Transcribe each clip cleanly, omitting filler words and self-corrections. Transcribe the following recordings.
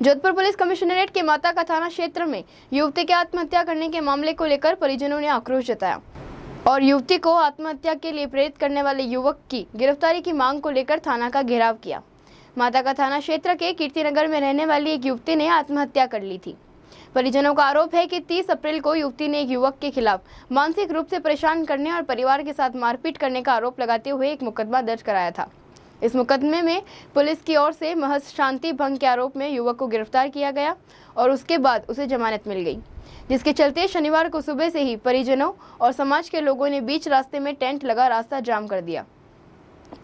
Jodhpur police commissionerate के माता का थाना क्षेत्र में युवती के आत्महत्या करने के मामले को लेकर परिजनों ने आक्रोश जताया और युवती को आत्महत्या के लिए प्रेरित करने वाले युवक की गिरफ्तारी की मांग को लेकर थाना का घेराव किया। माता का थाना क्षेत्र के कीर्तिनगर में रहने वाली एक युवती ने आत्महत्या कर ली थी। परिजनों का आरोप है कि 30 अप्रैल को युवती ने एक युवक के खिलाफ मानसिक रूप से परेशान करने और परिवार के साथ मारपीट करने का आरोप लगाते हुए एक मुकदमा दर्ज कराया था। इस मुकदमे में पुलिस की ओर से महज शांति भंग के आरोप में युवक को गिरफ्तार किया गया और उसके बाद उसे जमानत मिल गई, जिसके चलते शनिवार को सुबह से ही परिजनों और समाज के लोगों ने बीच रास्ते में टेंट लगा रास्ता जाम कर दिया।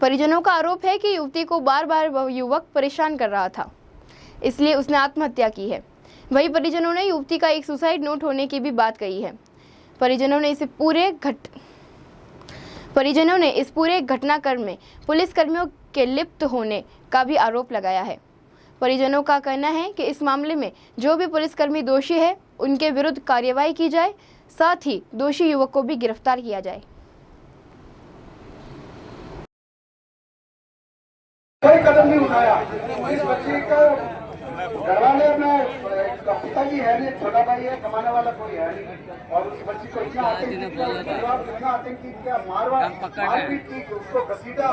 परिजनों का आरोप है कि युवती को बार बार वह युवक परेशान कर रहा था, इसलिए उसने आत्महत्या की है। वहीं परिजनों ने युवती का एक सुसाइड नोट होने की भी बात कही है। परिजनों ने इस पूरे घटनाक्रम में पुलिसकर्मियों के लिप्त होने का भी आरोप लगाया है। परिजनों का कहना है कि इस मामले में जो भी पुलिसकर्मी दोषी है उनके विरुद्ध कार्रवाई की जाए, साथ ही दोषी युवक को भी गिरफ्तार किया जाए। कोई कदम नहीं उठाया। इस बच्चे का घरवाले में पिताजी है नहीं, छोटा भाई है, कमाने वाला कोई है नहीं, और उस बच्ची को इतना आतंकी किया, मारपीट की, उसको घसीटा,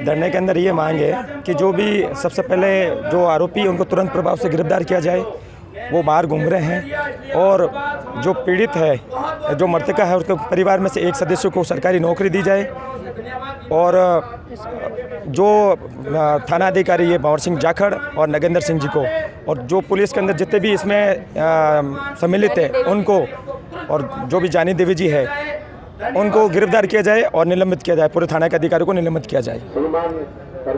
धरने के अंदर ये मांग है कि जो भी सबसे पहले जो आरोपी उनको तुरंत प्रभाव से गिरफ्तार किया जाए। वो बाहर घूम रहे हैं और जो पीड़ित है, जो मृतका है, उसके परिवार में से एक सदस्य को सरकारी नौकरी दी जाए और जो थाना अधिकारी है भंवर सिंह जाखड़ और नगेंद्र सिंह जी को, और जो पुलिस के अंदर जितने भी इसमें सम्मिलित है उनको, और जो भी जानी देवी जी है उनको गिरफ्तार किया जाए और निलंबित किया जाए। पूरे थाना के अधिकारी को निलंबित किया जाए।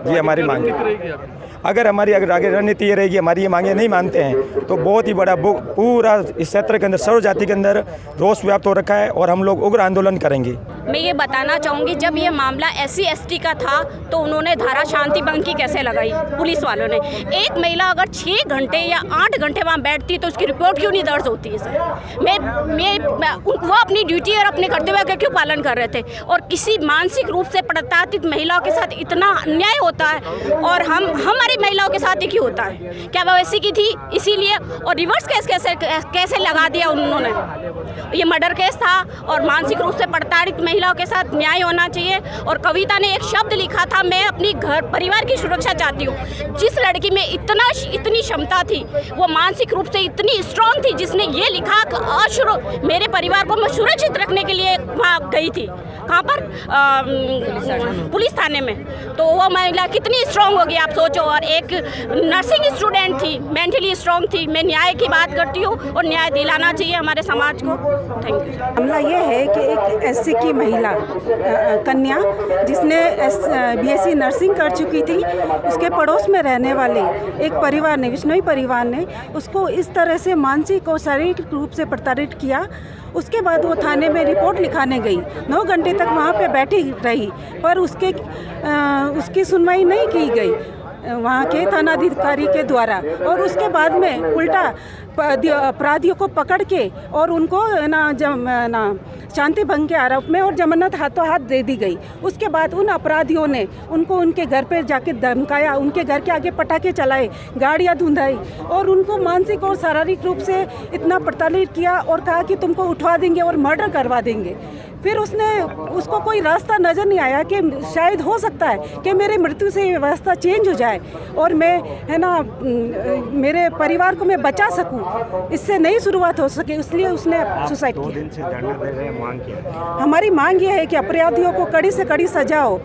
ये हमारी मांग है। अगर आगे रणनीति ये रहेगी, हमारी ये मांगे नहीं मानते हैं तो बहुत ही बड़ा पूरा इस क्षेत्र के अंदर सर्व जाति के अंदर रोष व्याप्त हो रखा है और हम लोग उग्र आंदोलन करेंगे। मैं ये बताना चाहूँगी, जब ये मामला SC ST का था तो उन्होंने धारा शांति भंग की कैसे लगाई पुलिस वालों ने। एक महिला अगर 6 घंटे या 8 घंटे वहाँ बैठती तो उसकी रिपोर्ट क्यों नहीं दर्ज होती है सर? वो अपनी ड्यूटी और अपने कर्तव्य का क्यों पालन कर रहे थे? और किसी मानसिक रूप से प्रताड़ित महिलाओं के साथ इतना अन्याय होता है और हमारी महिलाओं के साथ ही क्यों होता है? क्या वो ऐसी की थी इसीलिए? और रिवर्स केस कैसे लगा दिया उन्होंने? ये मर्डर केस था और मानसिक रूप से प्रताड़ित महिलाओं के साथ न्याय होना चाहिए। और कविता ने एक शब्द लिखा था, मैं अपनी घर परिवार की सुरक्षा चाहती हूँ। जिस लड़की में इतनी क्षमता थी, वो मानसिक रूप से इतनी स्ट्रांग थी, जिसने ये लिखा मेरे परिवार को मैं सुरक्षित रखने के लिए वहाँ गई थी। कहाँ पर? पुलिस थाने में। तो वो महिला कितनी स्ट्रांग होगी आप सोचो। और एक नर्सिंग स्टूडेंट थी, मेंटली स्ट्रांग थी। मैं न्याय की बात करती हूँ और न्याय दिलाना चाहिए हमारे समाज को। Thank you. मामला ये है कि एक SC की महिला कन्या जिसने BSc नर्सिंग कर चुकी थी, उसके पड़ोस में रहने वाले एक परिवार ने, विश्नोई परिवार ने उसको इस तरह से मानसिक और शारीरिक रूप से प्रताड़ित किया। उसके बाद वो थाने में रिपोर्ट लिखाने गई। 9 घंटे तक वहाँ पे बैठी रही, पर उसकी सुनवाई नहीं की गई वहाँ के थानाधिकारी के द्वारा। और उसके बाद में उल्टा अपराधियों को पकड़ के और उनको शांति भंग के आरोप में और जमानत हाथों हाथ दे दी गई। उसके बाद उन अपराधियों ने उनको उनके घर पे जाके धमकाया, उनके घर के आगे पटाखे चलाए, गाड़ियाँ धुंधाई और उनको मानसिक और शारीरिक रूप से इतना प्रताड़ित किया और कहा कि तुमको उठवा देंगे और मर्डर करवा देंगे। फिर उसको कोई रास्ता नज़र नहीं आया कि शायद हो सकता है कि मेरे मृत्यु से ये व्यवस्था चेंज हो जाए और मैं मेरे परिवार को मैं बचा सकूं। इससे नई शुरुआत हो सके, इसलिए उसने सुसाइड किया। हमारी मांग ये है कि अपराधियों को कड़ी से कड़ी सजा हो।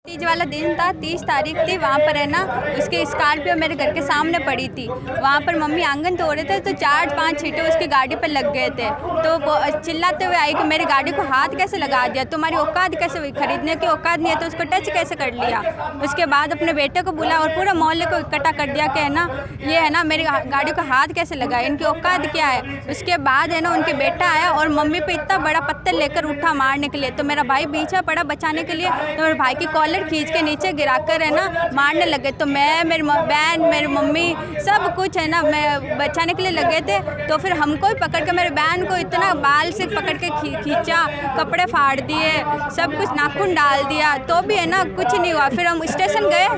तीज वाला दिन था, 30 तारीख थी। वहाँ पर है ना उसके स्कॉर्पियो मेरे घर के सामने पड़ी थी। वहाँ पर मम्मी आंगन धो रहे थे तो 4-5 छींटे उसकी गाड़ी पर लग गए थे। तो वो चिल्लाते हुए आई कि मेरी गाड़ी को हाथ कैसे लगा दिया, तुम्हारी औकात कैसे हुई, खरीदने की औकात नहीं है तो उसको टच कैसे कर लिया। उसके बाद अपने बेटे को बुला और पूरा मोहल्ले को इकट्ठा कर दिया कि है ना ये है ना मेरी गाड़ी को हाथ कैसे लगाया, इनकी औकात क्या है। उसके बाद है ना उनके बेटा आया और मम्मी पे इतना बड़ा पत्थर लेकर उठा मारने के लिए। तो मेरा भाई पीछे पड़ा बचाने के लिए, तो मेरे भाई की कॉलर खींच के नीचे गिरा कर है ना मारने लगे। तो मैं, मेरी बहन, मेरी मम्मी सब कुछ है ना मैं बचाने के लिए लगे थे। तो फिर हमको ही पकड़ के, मेरी बहन को इतना बाल से पकड़ के खींचा, कपड़े फाड़ दिए, सब कुछ नाखून डाल दिया, तो भी है ना कुछ नहीं हुआ। फिर हम स्टेशन गए,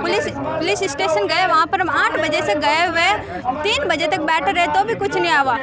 पुलिस स्टेशन गए, वहाँ पर हम 8 बजे से गए हुए 3 बजे तक बैठे रहे, तो भी कुछ नहीं हुआ।